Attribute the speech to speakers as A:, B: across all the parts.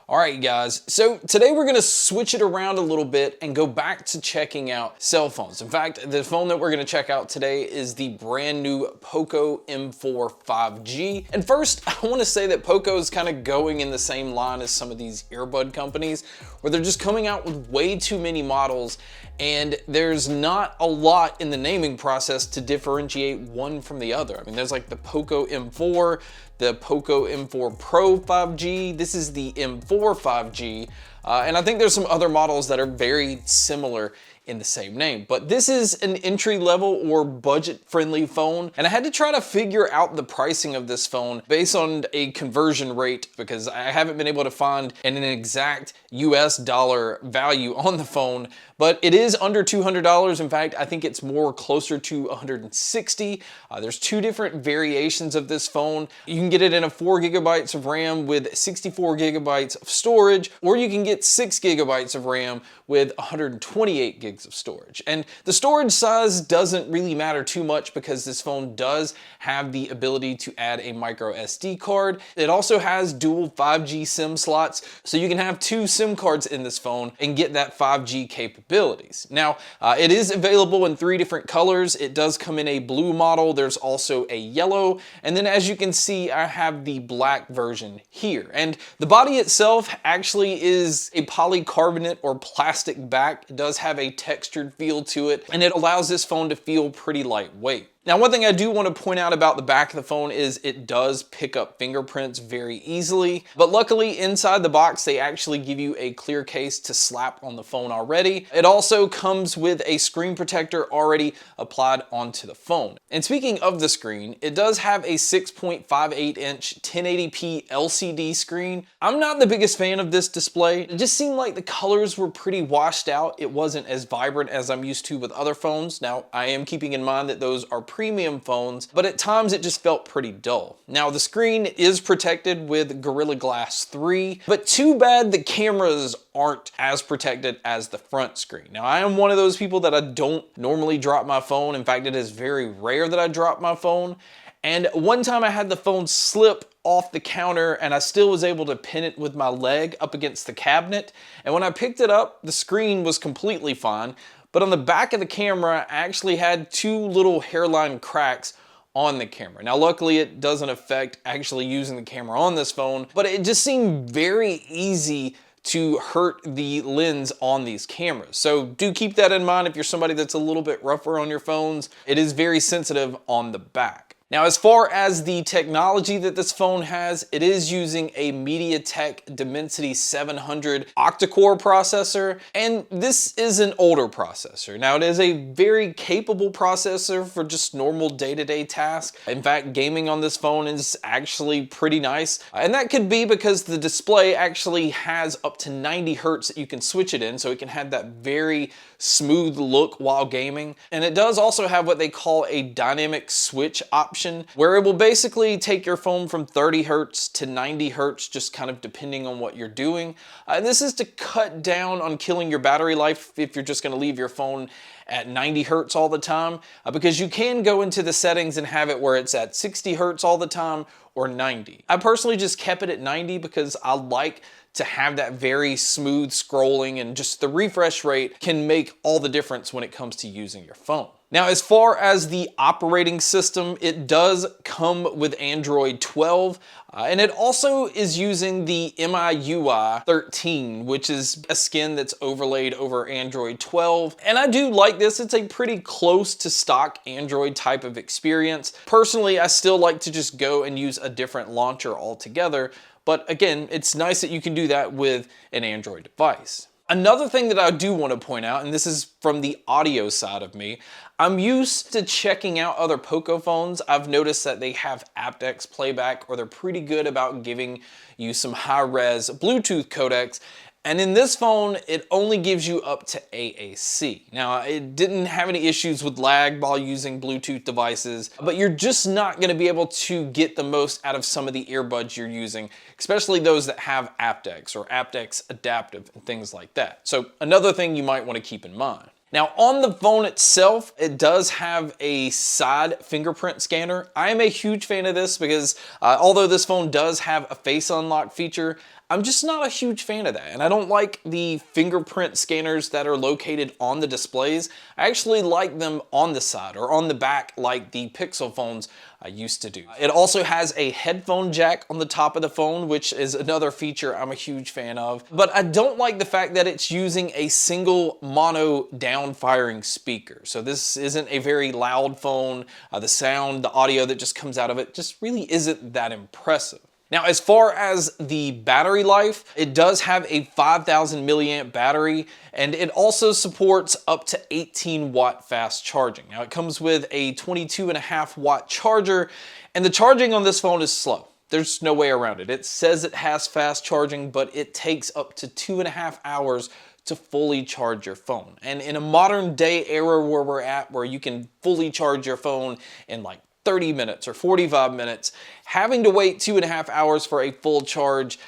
A: Alright guys, so today we're going to switch it around a little bit and go back to checking out cell phones. In fact, the phone that we're going to check out today is the brand new POCO M4 5G. And first, I want to say that POCO is kind of going in the same line as some of these earbud companies, where they're just coming out with way too many models and there's not a lot in the naming process to differentiate one from the other. I mean, there's like the POCO M4, the POCO M4 Pro 5G, this is the M4 5G, and I think there's some other models that are very similar in the same name. But this is an entry-level or budget-friendly phone, and I had to try to figure out the pricing of this phone based on a conversion rate because I haven't been able to find an exact US dollar value on the phone, but it is under $200. In fact, I think it's more closer to 160. There's two different variations of this phone. You can get it in a 4 gigabytes of RAM with 64 gigabytes of storage, or you can get 6 gigabytes of RAM with 128 gigs of storage. And the storage size doesn't really matter too much because this phone does have the ability to add a micro SD card. It also has dual 5G SIM slots, so you can have two SIM cards in this phone and get that 5G capabilities. Now, it is available in 3 different colors. It does come in a blue model. There's also a yellow, and then as you can see, I have the black version here. And the body itself actually is a polycarbonate or plastic back. It does have a textured feel to it, and it allows this phone to feel pretty lightweight. Now, one thing I do want to point out about the back of the phone is it does pick up fingerprints very easily, but luckily inside the box, they actually give you a clear case to slap on the phone already. It also comes with a screen protector already applied onto the phone. And speaking of the screen, it does have a 6.58 inch 1080p LCD screen. I'm not the biggest fan of this display. It just seemed like the colors were pretty washed out. It wasn't as vibrant as I'm used to with other phones. Now, I am keeping in mind that those are premium phones, but at times it just felt pretty dull. Now, the screen is protected with Gorilla Glass 3, but too bad the cameras aren't as protected as the front screen. Now, I am one of those people that I don't normally drop my phone. In fact, it is very rare that I drop my phone. And one time I had the phone slip off the counter and I still was able to pin it with my leg up against the cabinet. And when I picked it up, the screen was completely fine. But on the back of the camera, I actually had 2 little hairline cracks on the camera. Now, luckily it doesn't affect actually using the camera on this phone, but it just seemed very easy to hurt the lens on these cameras. So do keep that in mind if you're somebody that's a little bit rougher on your phones. It is very sensitive on the back. Now, as far as the technology that this phone has, it is using a MediaTek Dimensity 700 octa-core processor, and this is an older processor. Now, it is a very capable processor for just normal day-to-day tasks. In fact, gaming on this phone is actually pretty nice, and that could be because the display actually has up to 90 hertz that you can switch it in, so it can have that very smooth look while gaming. And it does also have what they call a dynamic switch option, where it will basically take your phone from 30 hertz to 90 hertz, just kind of depending on what you're doing. And this is to cut down on killing your battery life if you're just going to leave your phone at 90 hertz all the time, because you can go into the settings and have it where it's at 60 hertz all the time or 90. I personally just kept it at 90 because I like to have that very smooth scrolling, and just the refresh rate can make all the difference when it comes to using your phone. Now, as far as the operating system, it does come with Android 12, and it also is using the MIUI 13, which is a skin that's overlaid over Android 12. And I do like this. It's a pretty close to stock Android type of experience. Personally, I still like to just go and use a different launcher altogether. But again, it's nice that you can do that with an Android device. Another thing that I do want to point out, and this is from the audio side of me, I'm used to checking out other POCO phones. I've noticed that they have aptX playback, or they're pretty good about giving you some high-res Bluetooth codecs. And in this phone, it only gives you up to AAC. Now, it didn't have any issues with lag while using Bluetooth devices, but you're just not gonna be able to get the most out of some of the earbuds you're using, especially those that have aptX or aptX adaptive and things like that. So another thing you might wanna keep in mind. Now, on the phone itself, it does have a side fingerprint scanner. I am a huge fan of this because although this phone does have a face unlock feature, I'm just not a huge fan of that. And I don't like the fingerprint scanners that are located on the displays. I actually like them on the side or on the back like the Pixel phones I used to do. It also has a headphone jack on the top of the phone, which is another feature I'm a huge fan of. But I don't like the fact that it's using a single mono down-firing speaker. So this isn't a very loud phone. The sound, the audio that just comes out of it just really isn't that impressive. Now, as far as the battery life, it does have a 5,000 milliamp battery, and it also supports up to 18 watt fast charging. Now, it comes with a 22.5 watt charger, and the charging on this phone is slow. There's no way around it. It says it has fast charging, but it takes up to 2.5 hours to fully charge your phone. And in a modern day era where we're at, where you can fully charge your phone in like 30 minutes or 45 minutes, having to wait 2.5 hours for a full charge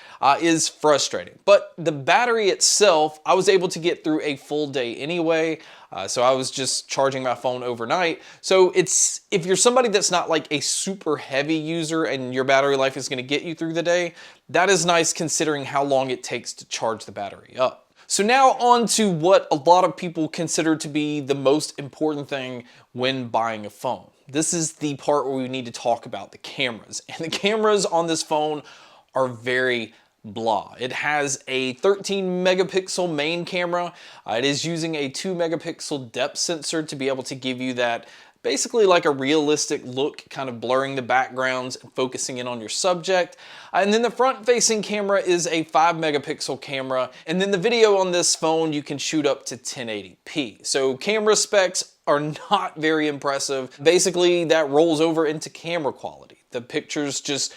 A: is frustrating. But the battery itself, I was able to get through a full day anyway. So I was just charging my phone overnight. So if you're somebody that's not like a super heavy user and your battery life is gonna get you through the day, that is nice considering how long it takes to charge the battery up. So now on to what a lot of people consider to be the most important thing when buying a phone. This is the part where we need to talk about the cameras. And the cameras on this phone are very blah. It has a 13 megapixel main camera. It is using a 2 megapixel depth sensor to be able to give you that basically like a realistic look, kind of blurring the backgrounds and focusing in on your subject. And then the front facing camera is a 5 megapixel camera. And then the video on this phone, you can shoot up to 1080p. So camera specs are not very impressive. Basically, that rolls over into camera quality. The pictures just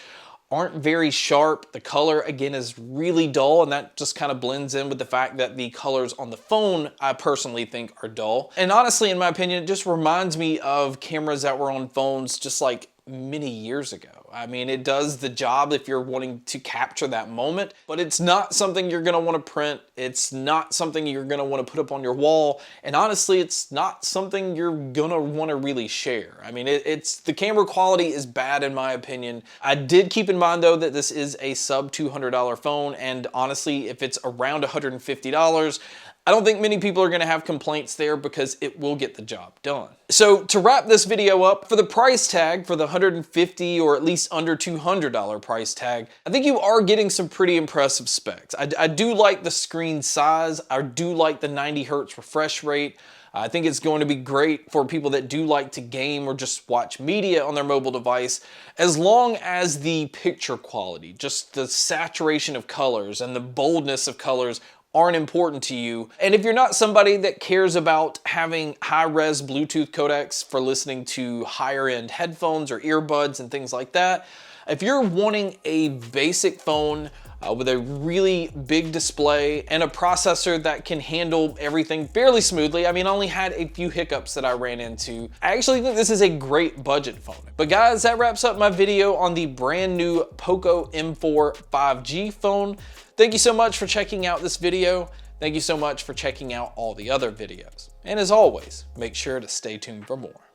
A: aren't very sharp. The color, again, is really dull, and that just kind of blends in with the fact that the colors on the phone, I personally think, are dull. And honestly, in my opinion, it just reminds me of cameras that were on phones just like many years ago. I mean, it does the job if you're wanting to capture that moment, but it's not something you're gonna wanna print. It's not something you're gonna wanna put up on your wall. And honestly, it's not something you're gonna wanna really share. I mean, the camera quality is bad in my opinion. I did keep in mind though that this is a sub $200 phone, and honestly, if it's around $150, I don't think many people are gonna have complaints there because it will get the job done. So to wrap this video up, for the price tag, for the $150 or at least under $200 price tag, I think you are getting some pretty impressive specs. I do like the screen size. I do like the 90 hertz refresh rate. I think it's going to be great for people that do like to game or just watch media on their mobile device, as long as the picture quality, just the saturation of colors and the boldness of colors aren't important to you. And if you're not somebody that cares about having high-res Bluetooth codecs for listening to higher-end headphones or earbuds and things like that, if you're wanting a basic phone with a really big display and a processor that can handle everything fairly smoothly. I mean, I only had a few hiccups that I ran into. I actually think this is a great budget phone. But guys, that wraps up my video on the brand new POCO M4 5G phone. Thank you so much for checking out this video. Thank you so much for checking out all the other videos. And as always, make sure to stay tuned for more.